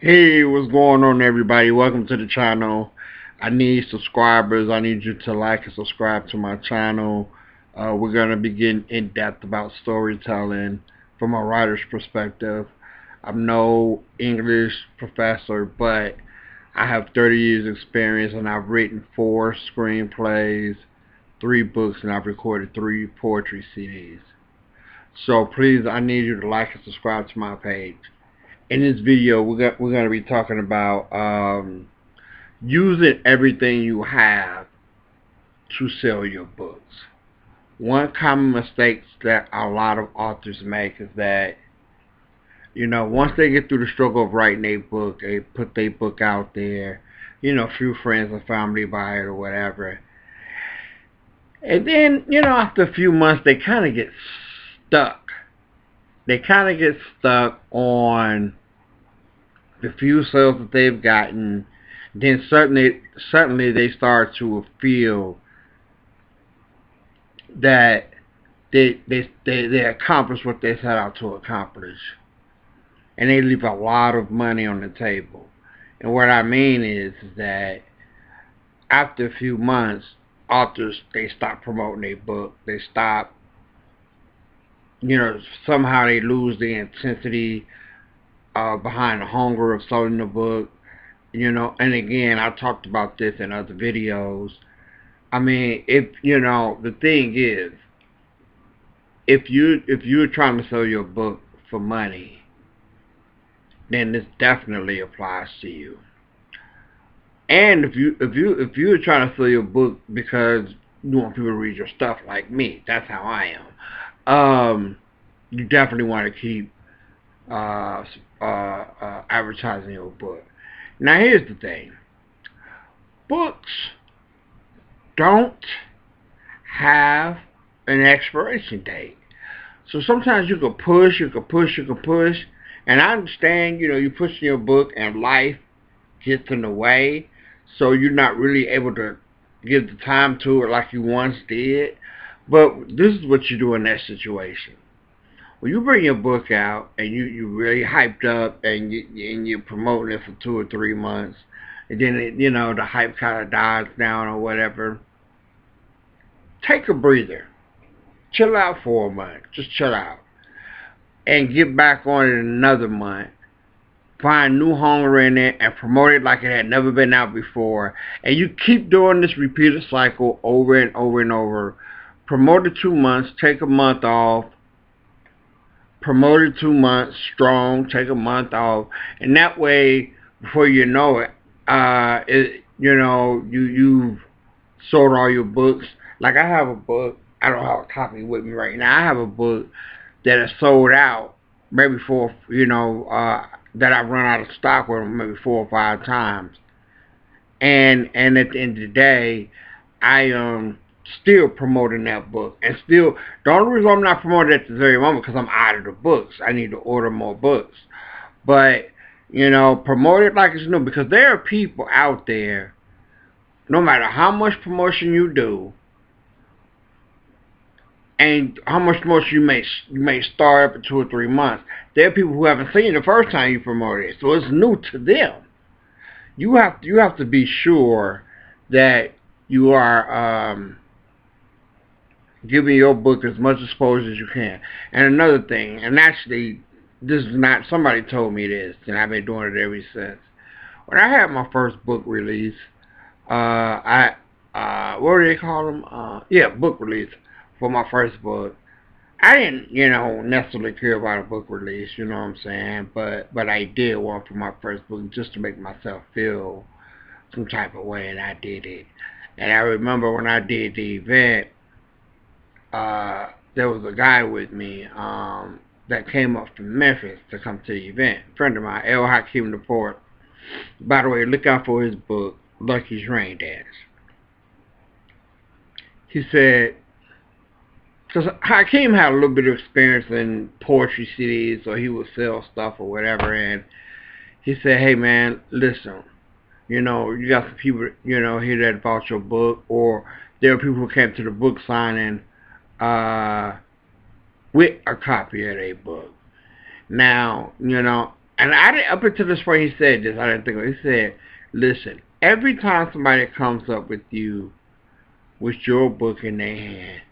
Hey, what's going on, everybody? Welcome to the channel. I need subscribers. I need you to like and subscribe to my channel. We're going to be getting in depth about storytelling from a writer's perspective. I'm no English professor, but I have 30 years experience, and I've written 4 screenplays, 3 books, and I've recorded 3 poetry CDs. So please, I need you to like and subscribe to my page. In this video, we're going to be talking about using everything you have to sell your books. One common mistake that a lot of authors make is that, once they get through the struggle of writing a book, they put their book out there, a few friends and family buy it or whatever. And then, after a few months, they kind of get stuck. They kind of get stuck on the few sales that they've gotten. Then certainly they start to feel that they accomplish what they set out to accomplish, and they leave a lot of money on the table. And what I mean is that after a few months, authors, they stop promoting their book. They stop, somehow they lose the intensity behind the hunger of selling the book. And again, I talked about this in other videos. I mean, if the thing is, if you're trying to sell your book for money, then this definitely applies to you. And if you're trying to sell your book because you want people to read your stuff, like me, that's how I am. You definitely want to keep advertising your book. Now, here's the thing: books don't have an expiration date. So sometimes you can push, and I understand, you're pushing your book and life gets in the way, so you're not really able to give the time to it like you once did. But this is what you do in that situation. When you bring your book out and you really hyped up and you're promoting it for 2 or 3 months, and then the hype kind of dies down or whatever, take a breather. Chill out for a month. Just chill out. And get back on it in another month. Find new hunger in it and promote it like it had never been out before. And you keep doing this repeated cycle over and over and over. Promote it 2 months, take a month off. Promote it 2 months strong, take a month off. And that way, before you know it, you've sold all your books. Like, I have a book. I don't have a copy with me right now. I have a book that is sold out maybe that I've run out of stock with maybe 4 or 5 times. And at the end of the day, I am still promoting that book. And still, the only reason I'm not promoting it at this very moment because I'm out of the books. I need to order more books. But, promote it like it's new, because there are people out there, no matter how much promotion you do, and how much promotion you may start up in 2 or 3 months, there are people who haven't seen it the first time you promoted it, so it's new to them. You have to be sure that you are giving your book as much exposure as you can. And another thing, and actually, this is not, somebody told me this, and I've been doing it ever since. When I had my first book release, I what do they call them? Book release for my first book. I didn't, necessarily care about a book release, you know what I'm saying? But I did one for my first book just to make myself feel some type of way, and I did it. And I remember when I did the event, there was a guy with me that came up from Memphis to come to the event. A friend of mine, El Hakeem Laporte. By the way, look out for his book, Lucky's Rain Dance. He said, because Hakeem had a little bit of experience in poetry CDs, so he would sell stuff or whatever, and he said, hey man, listen, you got some people, here that bought your book, or there are people who came to the book signing with a copy of their book. Now, And I didn't, up until this point he said this, I didn't think of it. He said, listen, every time somebody comes up with you with your book in their hand,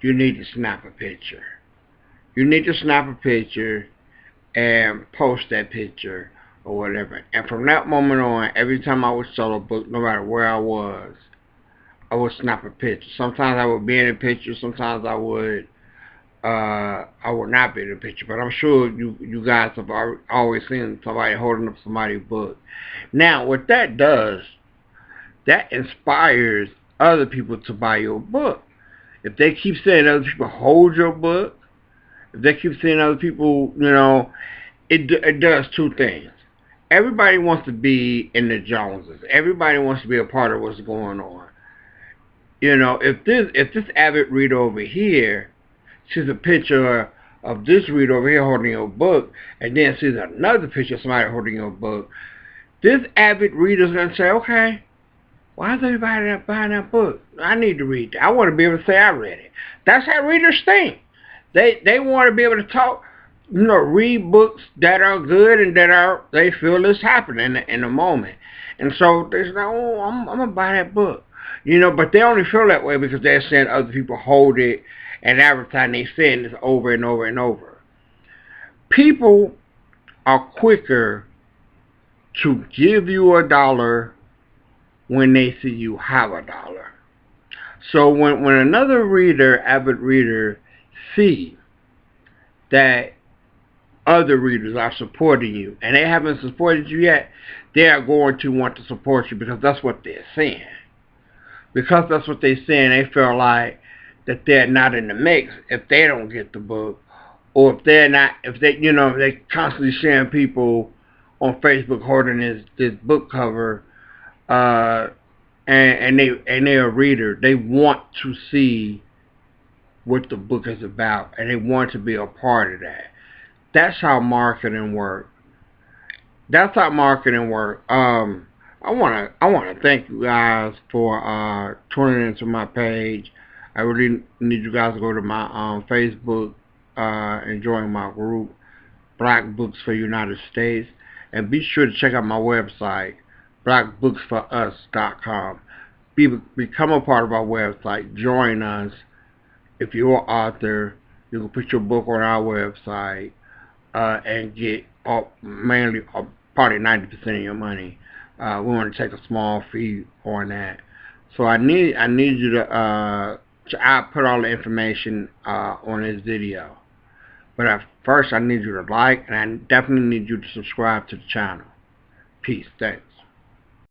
you need to snap a picture. You need to snap a picture and post that picture or whatever. And from that moment on, every time I would sell a book, no matter where I would snap a picture. Sometimes I would be in a picture, sometimes I would not be in a picture. But I'm sure you guys have always seen somebody holding up somebody's book. Now, what that does, that inspires other people to buy your book. If they keep saying other people hold your book, if they keep saying other people, it does two things. Everybody wants to be in the Joneses. Everybody wants to be a part of what's going on. If this avid reader over here sees a picture of this reader over here holding your book, and then sees another picture of somebody holding your book, this avid reader is gonna say, okay, why is everybody not buying that book? I need to read that. I want to be able to say I read it. That's how readers think. They want to be able to talk, read books that are good and they feel is happening in the moment. And so they say, oh, I'm gonna buy that book. But they only feel that way because they're seeing other people hold it and advertising. They saying this over and over and over. People are quicker to give you $1 when they see you have $1. So when another avid reader, see that other readers are supporting you and they haven't supported you yet, they are going to want to support you because that's what they're saying. Because that's what they're saying, they feel like that they're not in the mix if they don't get the book, or if they constantly sharing people on Facebook holding this book cover, and they're a reader. They want to see what the book is about, and they want to be a part of that. That's how marketing works. That's how marketing works. I wanna thank you guys for tuning into my page. I really need you guys to go to my Facebook and join my group, Black Books for United States, and be sure to check out my website, blackbooksforus.com. Become a part of our website. Join us. If you're an author, you can put your book on our website and get probably 90% of your money. We want to take a small fee on that. So I need you to I put all the information on this video. But first I need you to like, and I definitely need you to subscribe to the channel. Peace. Thanks.